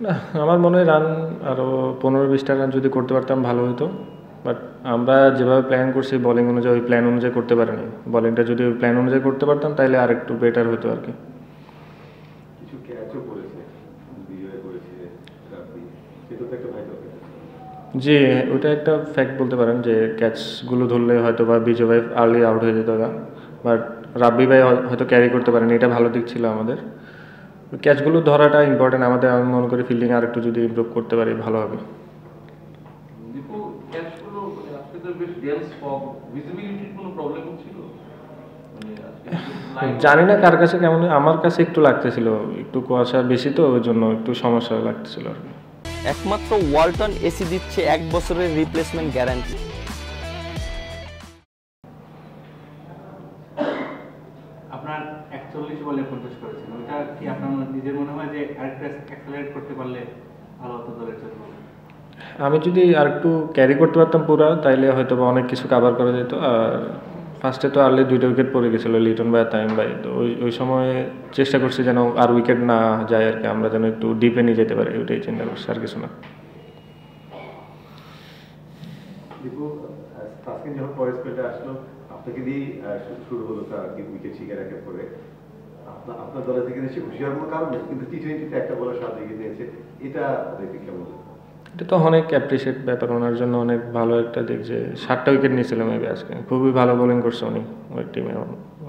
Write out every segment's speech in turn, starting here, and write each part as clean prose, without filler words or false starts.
না, আমার মনে হয় রান আরও 15-20টা রান যদি করতে পারতাম ভালো হতো। বাট আমরা যেভাবে প্ল্যান করছি বোলিং অনুযায়ী ওই প্ল্যান অনুযায়ী করতে পারিনি। বোলিংটা যদি ওই প্ল্যান অনুযায়ী করতে পারতাম তাহলে আর একটু বেটার হতো আর কি। কিছু ক্যাচও করেছে, বিজয় করেছে রাব্বি, সেটা তো একটা ভাইটাল ক্যাচ। জি, ওইটা একটা ফ্যাক্ট বলতে পারেন যে ক্যাচগুলো ধরলে হয়তো বা বিজয় ভাই আর্লি আউট হয়ে যেত গা, বাট রাব্বি ভাই হয়তো ক্যারি করতে পারেনি, এটা ভালো দিক ছিল আমাদের। ক্যাচগুলো ধরাটা ইম্পর্টেন্ট আমাদের, আমি মনে করি ফিল্ডিং আর একটু যদি ইমপ্রুভ করতে পারি ভালো হবে। দীপু, ক্যাচগুলো মানে আজকে তো বেশ ডেন্স ফগ, ভিজিবিলিটির কোনো প্রবলেম হচ্ছিল? মানে আজকে জানি না কার কাছে কেমন, আমার কাছে একটু লাগতেছিল, একটু কুয়াশা বেশি তো ওই জন্য একটু সমস্যা লাগতেছিল আর কি। একমাত্র ওয়ালটন এসি দিচ্ছে 1 বছরের রিপ্লেসমেন্ট গ্যারান্টি। আপনার 41 বলে 50 করেছেন, ওটা কি আপনার নিজের মনে হয় যে আরেকটু অ্যাক্সেলারেট করতে পারলে ভালো হতো দলের জন্য? আমি যদি আর একটু ক্যারি করতে পারতাম পুরো, তাইলে হয়তো বা অনেক কিছু কাভার করা যেত। আর ফার্স্টে তো আর্লি 2টা উইকেট পড়ে গেছিলো, লিটন ভাই আর তামিম ভাই, তো ওই সময় চেষ্টা করছি যেন আর উইকেট না যায় আর কি, আমরা যেন একটু ডিপে নিয়ে যেতে পারি, ওইটাই চিন্তা করছি, আর কিছু না। দীপু, তাসকিন যখন পরের স্পেলে আসলো, আপনাকে দিয়েই শুরু হলো তার উইকেট শিকার একের পরে। আপনার দলের থেকে নিশ্চয়ই খুশি হওয়ার কোনো কারণ নেই, কিন্তু টি-20তে একটা বলার 7 উইকেট নিয়েছে, এটা দেখে কেমন লাগে? এটা তো অনেক অ্যাপ্রিসিয়েট ব্যাপার, ওনার জন্য অনেক ভালো একটা দিক যে 7টা উইকেট নিয়েছিল মেবি আজকে, খুবই ভালো বোলিং করছে উনি ওই টিমে,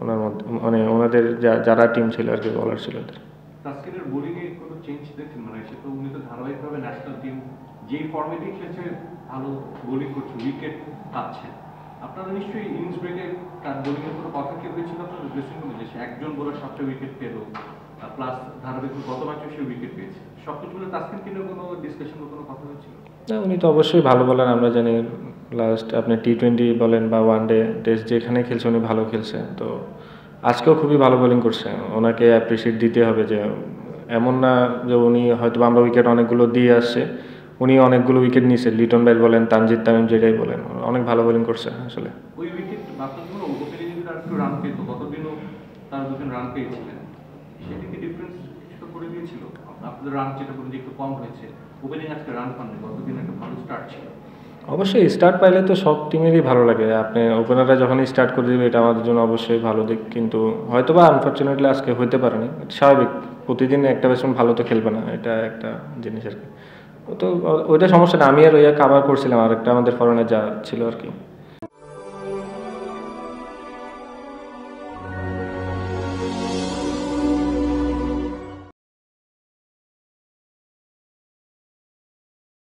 ওনার মধ্যে মানে ওনাদের যারা টিম ছিল আর কি, বলার ছিল ওদের। তাসকিনের বোলিংয়ে কোনো চেঞ্জ দেখছেন? মানে সে তো উনি তো ধারাবাহিকভাবে ন্যাশনাল টিম যেই ফর্মেটেই খেলছে ভালো বোলিং করছে, উইকেট পাচ্ছে। আপনারা নিশ্চয়ই ইনিংস ব্রেকে তার বোলিংয়ের কোনো কথা কি হয়েছিল আপনার ড্রেসিং রুমে, যে সে একজন বোলার 7টা উইকেট পেল, প্লাস ধারাবাহিক গত ম্যাচেও সে উইকেট পেয়েছে, সব কিছু মিলে তাসকিনকে নিয়ে কোনো ডিসকাশন বা কোনো কথা হয়েছিল? না, উনি তো অবশ্যই ভালো বলার, আমরা জানি লাস্ট আপনি টি-20 বলেন বা ওয়ানডে টেস্ট যেখানে খেলছে উনি ভালো খেলছে, তো আজকেও খুবই ভালো বোলিং করছে, ওনাকে অ্যাপ্রিসিয়েট দিতে হবে। যে এমন না যে উনি হয়তো আমরা উইকেট অনেকগুলো দিয়ে আসছে, উনি অনেকগুলো উইকেট নিয়েছে, লিটন ভাই বলেন, তানজিদ তামিম যেটাই বলেন, অনেক ভালো বোলিং করছে আসলে। ওই উইকেট আপনার জন্য ওপেনে যদি তার একটু রান পেত, গতদিনও তার 2 রান পেয়েছিলেন, সেদিকে ডিফারেন্স কিছু করে দিয়েছিল? আপনাদের রান যেটা বলেন যে একটু কম হয়েছে, ওপেনিং আজকে রান পাননি, গতদিন একটা ভালো স্টার্ট ছিল। অবশ্যই স্টার্ট পাইলে তো সব টিমেরই ভালো লাগে, আপনি ওপেনাররা যখনই স্টার্ট করে দেবে এটা আমাদের জন্য অবশ্যই ভালো দিক, কিন্তু হয়তো বা আনফর্চুনেটলি আজকে হইতে পারেনি, স্বাভাবিক, প্রতিদিন একটা ব্যাটসম্যান ভালো তো খেলবে না, এটা একটা জিনিস আর কি। তো ওইটা সমস্যা না, আমি আর ওইয়া কাভার করছিলাম, আর একটা আমাদের ফরেনার যা ছিল আর কি।